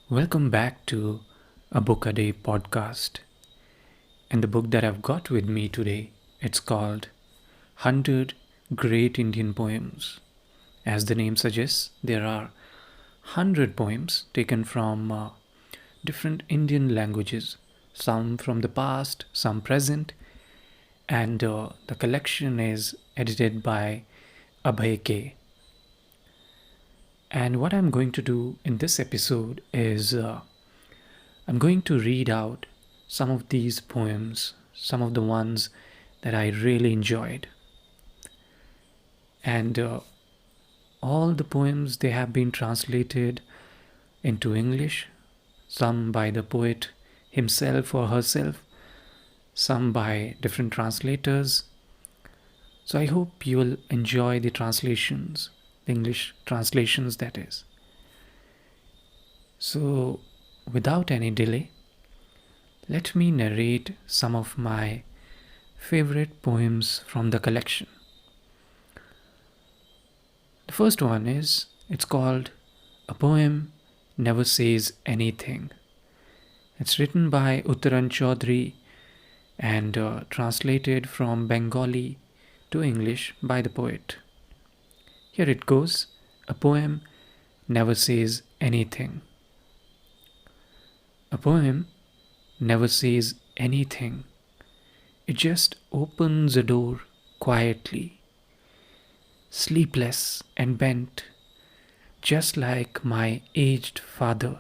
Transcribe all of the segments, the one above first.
Welcome back to a Book a Day podcast. And the book that I've got with me today, it's called 100 Great Indian Poems. As the name suggests, there are 100 poems taken from different Indian languages, some from the past, some present, and the collection is edited by Abhay K. And what I'm going to do in this episode is I'm going to read out some of these poems, some of the ones that I really enjoyed. And all the poems, they have been translated into English, some by the poet himself or herself, some by different translators. So I hope you will enjoy the translations, the English translations that is. So without any delay, let me narrate some of my favorite poems from the collection. The first one it's called A Poem Never Says Anything. It's written by Uttaran Chaudhary and translated from Bengali to English by the poet. Here it goes. A poem never says anything. A poem never says anything. It just opens a door quietly, sleepless and bent, just like my aged father,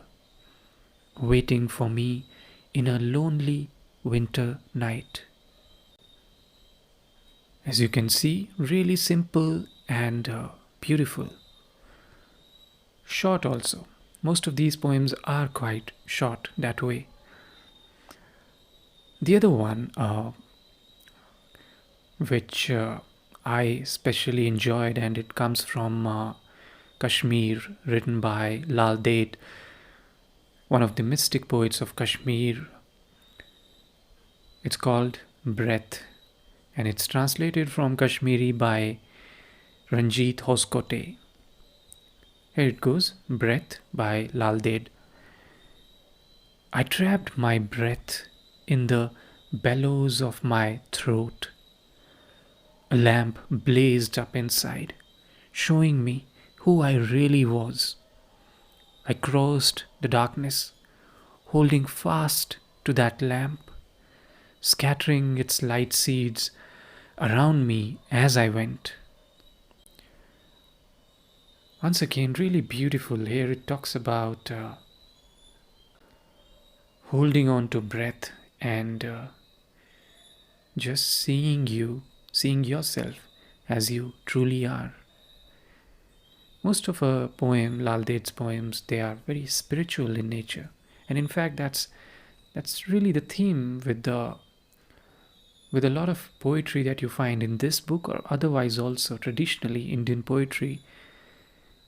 waiting for me in a lonely winter night. As you can see, really simple and beautiful. Short also. Most of these poems are quite short that way. The other one, which I especially enjoyed, and it comes from Kashmir, written by Lal Ded, one of the mystic poets of Kashmir. It's called Breath, and it's translated from Kashmiri by Ranjit Hoskote. Here it goes. Breath by Lal Ded. I trapped my breath in the bellows of my throat. A lamp blazed up inside, showing me who I really was. I crossed the darkness, holding fast to that lamp, scattering its light seeds around me as I went. Once again, really beautiful. Here it talks about holding on to breath and just seeing yourself as you truly are. Most of a poem, Lal Ded's poems, they are very spiritual in nature, and in fact, that's really the theme with a lot of poetry that you find in this book, or otherwise also traditionally Indian poetry.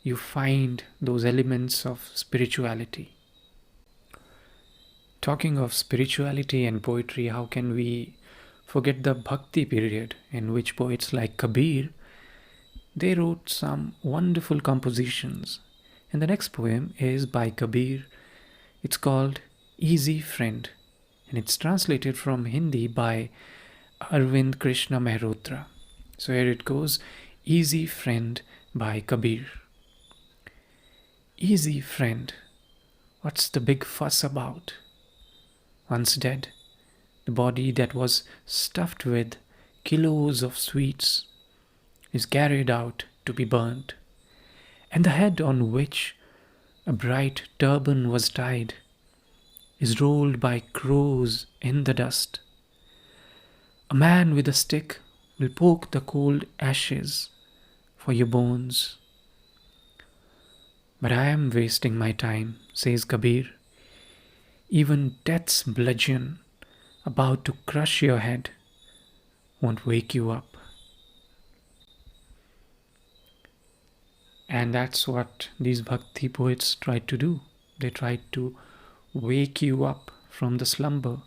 You find those elements of spirituality. Talking of spirituality and poetry, how can we forget the Bhakti period in which poets like Kabir, they wrote some wonderful compositions. And the next poem is by Kabir. It's called Easy Friend, and it's translated from Hindi by Arvind Krishna Mehrotra. So here it goes. Easy Friend by Kabir. Easy friend, what's the big fuss about? Once dead, the body that was stuffed with kilos of sweets is carried out to be burnt, and the head on which a bright turban was tied is rolled by crows in the dust. A man with a stick will poke the cold ashes for your bones. But I am wasting my time, says Kabir. Even death's bludgeon about to crush your head won't wake you up. And that's what these Bhakti poets tried to do. They tried to wake you up from the slumber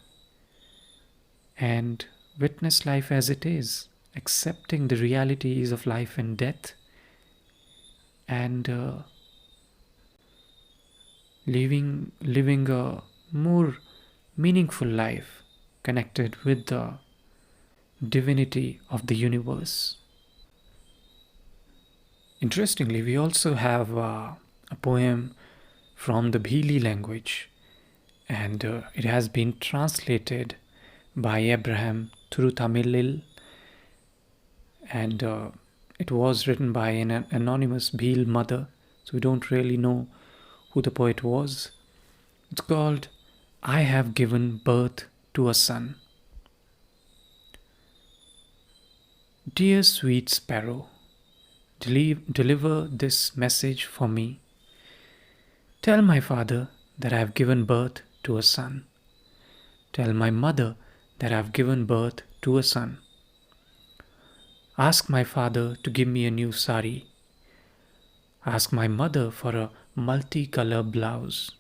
and witness life as it is, accepting the realities of life and death, and living a more meaningful life connected with the divinity of the universe. Interestingly, we also have a poem from the Bhili language, and it has been translated by Abraham through Tamil, and it was written by an anonymous Bhil mother, so we don't really know who the poet was. It's called I Have Given Birth to a Son. Dear sweet sparrow, deliver this message for me. Tell my father that I have given birth to a son. Tell my mother that I have given birth to a son. Ask my father to give me a new sari. Ask my mother for a multicolor blouse.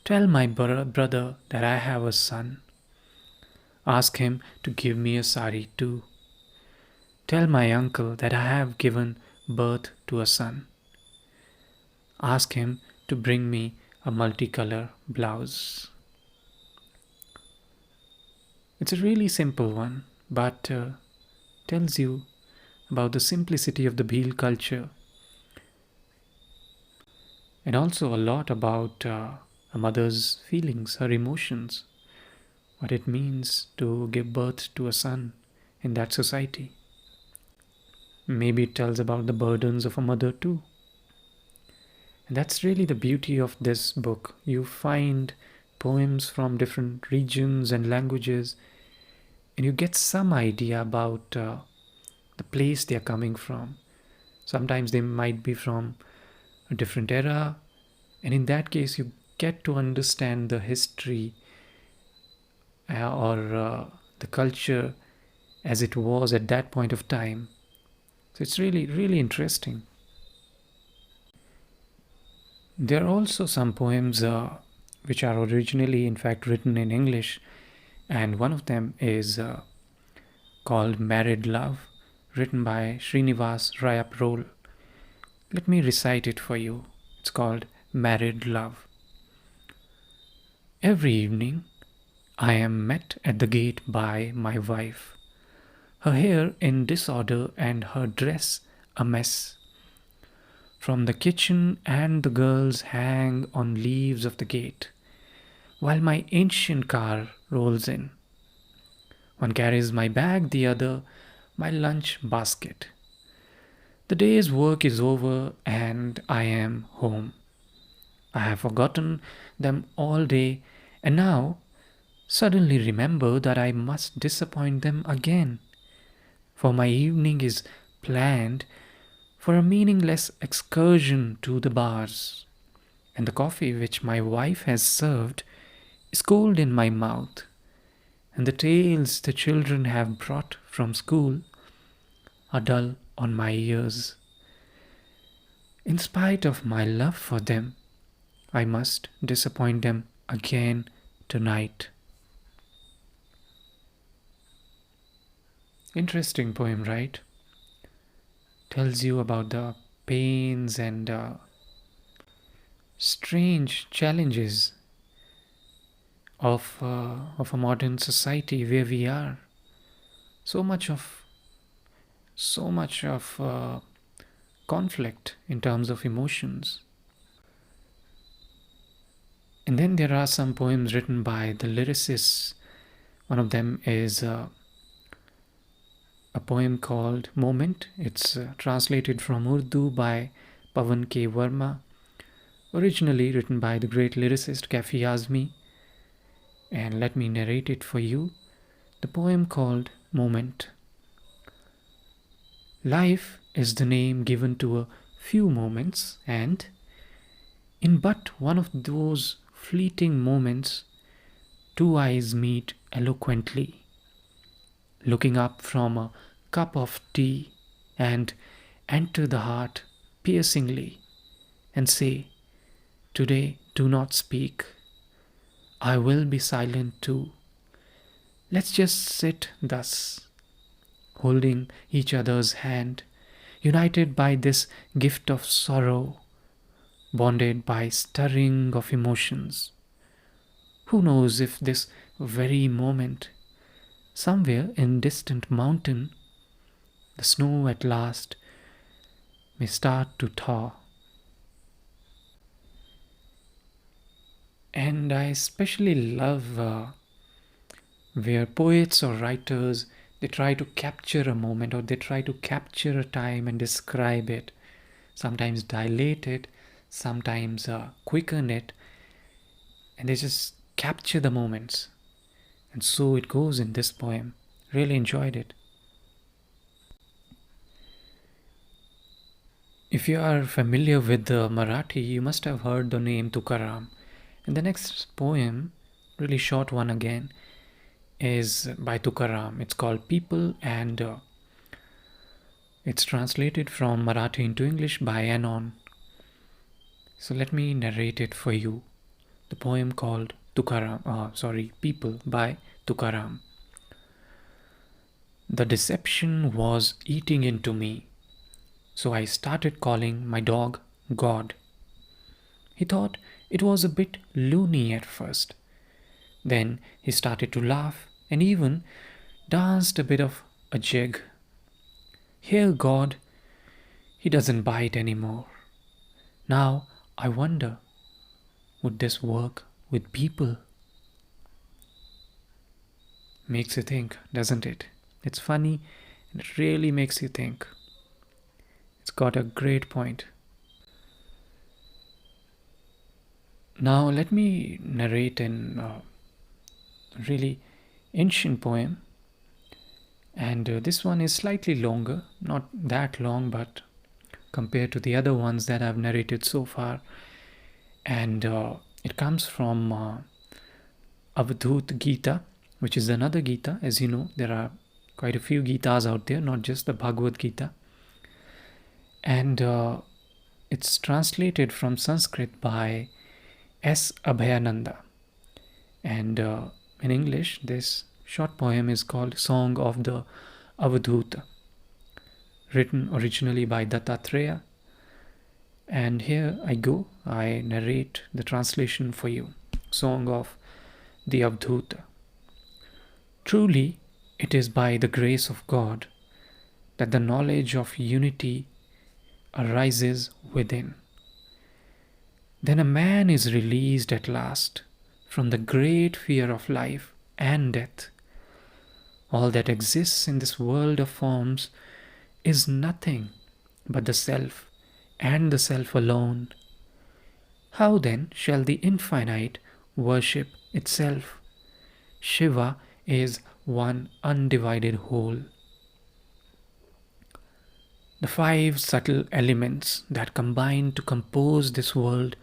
Tell my brother that I have a son. Ask him to give me a sari too. Tell my uncle that I have given birth to a son. Ask him to bring me a multicolor blouse. It's a really simple one, but tells you about the simplicity of the Bhil culture, and also a lot about a mother's feelings, her emotions, what it means to give birth to a son in that society. Maybe it tells about the burdens of a mother too. And that's really the beauty of this book. You find poems from different regions and languages, and you get some idea about the place they are coming from. Sometimes they might be from a different era, and in that case, you get to understand the history or the culture as it was at that point of time. So it's really, really interesting. There are also some poems which are originally, in fact, written in English, and one of them is called Married Love, written by Srinivas Rayaprol. Let me recite it for you. It's called Married Love. Every evening, I am met at the gate by my wife, her hair in disorder and her dress a mess. From the kitchen and the girls hang on leaves of the gate, while my ancient car rolls in. One carries my bag, the other my lunch basket. The day's work is over and I am home. I have forgotten them all day and now suddenly remember that I must disappoint them again. For my evening is planned for a meaningless excursion to the bars, and the coffee which my wife has served is cold in my mouth, and the tales the children have brought from school are dull on my ears. In spite of my love for them, I must disappoint them again tonight. Interesting poem, right? Tells you about the pains and strange challenges of a modern society where we are. So much of conflict in terms of emotions. And then there are some poems written by the lyricists. One of them is a poem called Moment. It's translated from Urdu by Pavan K. Verma, originally written by the great lyricist Kafi Azmi. And let me narrate it for you. The poem called Moment. Life is the name given to a few moments, and in but one of those fleeting moments, two eyes meet eloquently, looking up from a cup of tea and enter the heart piercingly and say, "Today do not speak. I will be silent too. Let's just sit thus, holding each other's hand, united by this gift of sorrow, bonded by stirring of emotions. Who knows if this very moment, somewhere in distant mountain, the snow at last may start to thaw. And I especially love where poets or writers, they try to capture a moment, or they try to capture a time and describe it, sometimes dilate it, sometimes quicken it, and they just capture the moments. And so it goes in this poem. Really enjoyed it. If you are familiar with the Marathi, you must have heard the name Tukaram. And the next poem, really short one again, is by Tukaram. It's called People, and it's translated from Marathi into English by Anon. So let me narrate it for you. The poem called People by Tukaram. The deception was eating into me, so I started calling my dog God. He thought it was a bit loony at first. Then he started to laugh and even danced a bit of a jig. Here, God, he doesn't bite anymore. Now I wonder, would this work with people? Makes you think, doesn't it? It's funny and it really makes you think. It's got a great point. Now let me narrate in a really ancient poem, and this one is slightly longer, not that long, but compared to the other ones that I've narrated so far, and it comes from Avadhut Gita, which is another Gita. As you know, there are quite a few Gitas out there, not just the Bhagavad Gita, and it's translated from Sanskrit by S. Abhayananda. And in English, this short poem is called Song of the Avadhuta, written originally by Dattatreya. And here I narrate the translation for you. Song of the Avadhuta. Truly, it is by the grace of God that the knowledge of unity arises within. Then a man is released at last from the great fear of life and death. All that exists in this world of forms is nothing but the self and the self alone. How then shall the infinite worship itself? Shiva is one undivided whole. The five subtle elements that combine to compose this world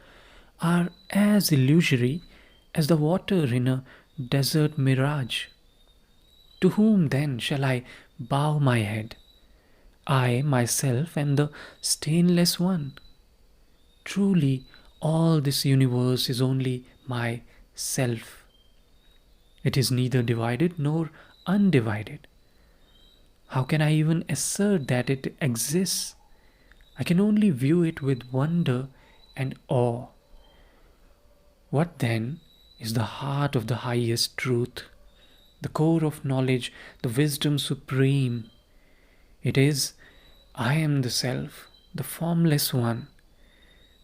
are as illusory as the water in a desert mirage. To whom then shall I bow my head? I myself am the stainless one. Truly, all this universe is only my self. It is neither divided nor undivided. How can I even assert that it exists? I can only view it with wonder and awe. What then is the heart of the highest truth, the core of knowledge, the wisdom supreme? It is, I am the self, the formless one.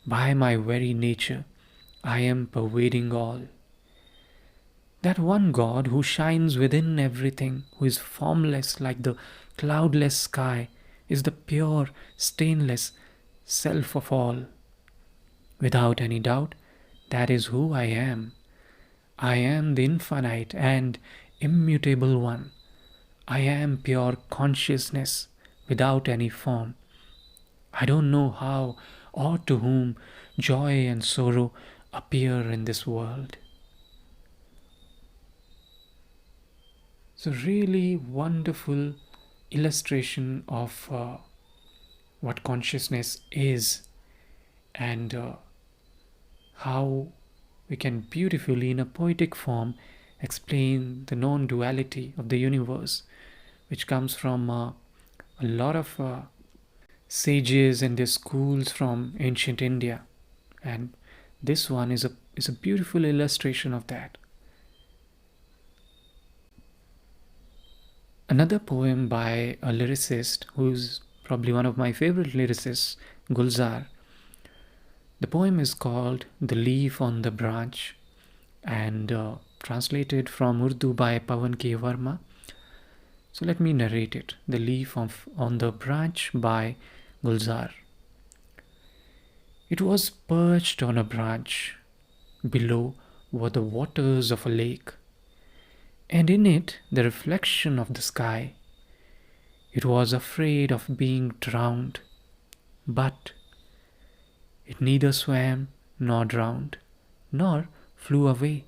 By my very nature, I am pervading all. That one God who shines within everything, who is formless like the cloudless sky, is the pure, stainless self of all. Without any doubt, that is who I am. I am the infinite and immutable one. I am pure consciousness without any form. I don't know how or to whom joy and sorrow appear in this world. So really wonderful illustration of what consciousness is, and how we can beautifully, in a poetic form, explain the non-duality of the universe, which comes from a lot of sages and their schools from ancient India. And this one is a beautiful illustration of that. Another poem by a lyricist who's probably one of my favorite lyricists, Gulzar. The poem is called The Leaf on the Branch, and translated from Urdu by Pawan K. Verma. So let me narrate it. The Leaf on the Branch by Gulzar. It was perched on a branch. Below were the waters of a lake, and in it the reflection of the sky. It was afraid of being drowned, but it neither swam nor drowned, nor flew away.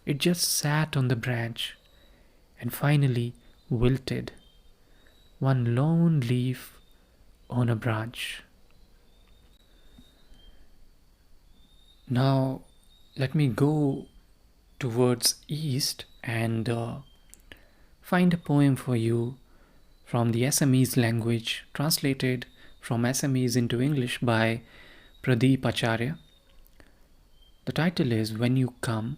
It just sat on the branch and finally wilted, one lone leaf on a branch. Now, let me go towards east and find a poem for you from the Assamese language, translated from Assamese into English by Pradeep Acharya. The title is When You Come,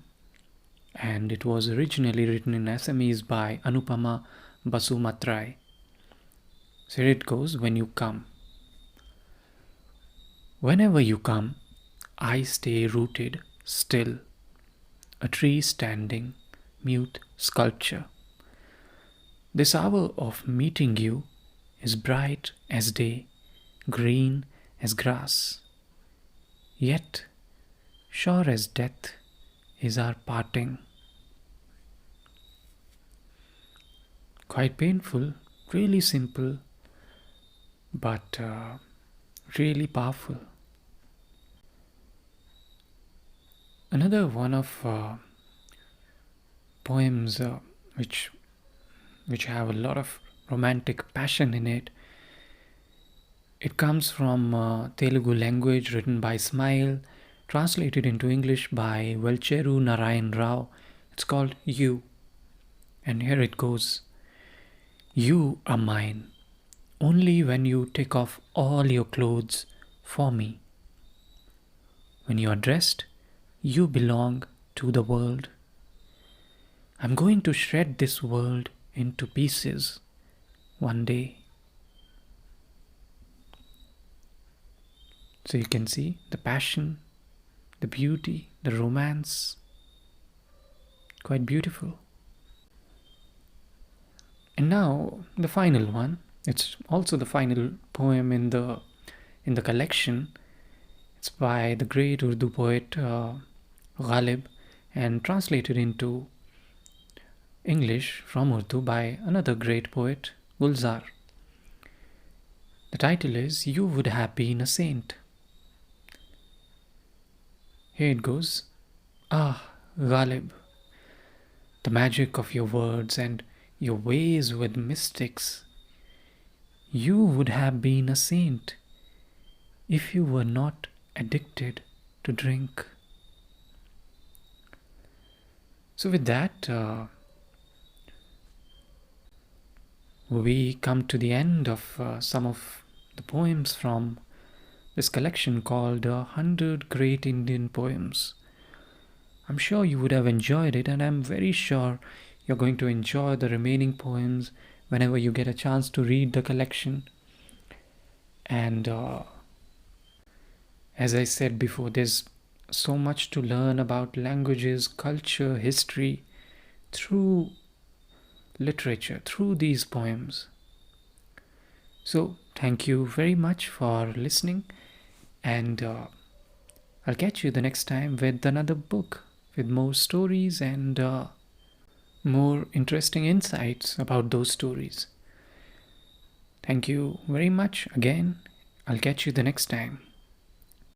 and it was originally written in Assamese by Anupama Basumatrai. So here it goes. When you come. Whenever you come, I stay rooted still, a tree standing, mute sculpture. This hour of meeting you is bright as day, green as grass. Yet, sure as death is our parting. Quite painful, really simple, but really powerful. Another one of poems which have a lot of romantic passion in it. It comes from Telugu language, written by Smile, translated into English by Velcheru Narayan Rao. It's called You. And here it goes. You are mine, only when you take off all your clothes for me. When you are dressed, you belong to the world. I'm going to shred this world into pieces one day. So you can see the passion, the beauty, the romance. Quite beautiful. And now the final one. It's also the final poem in the collection. It's by the great Urdu poet Ghalib, and translated into English from Urdu by another great poet, Gulzar. The title is You Would Have Been a Saint. Here it goes. Ah, Ghalib, the magic of your words and your ways with mystics. You would have been a saint if you were not addicted to drink. So with that, we come to the end of some of the poems from this collection called 100 Great Indian Poems. I'm sure you would have enjoyed it, and I'm very sure you're going to enjoy the remaining poems whenever you get a chance to read the collection. And as I said before, there's so much to learn about languages, culture, history through literature, through these poems. So thank you very much for listening, and I'll catch you the next time with another book with more stories and more interesting insights about those stories. Thank you very much again. I'll catch you the next time.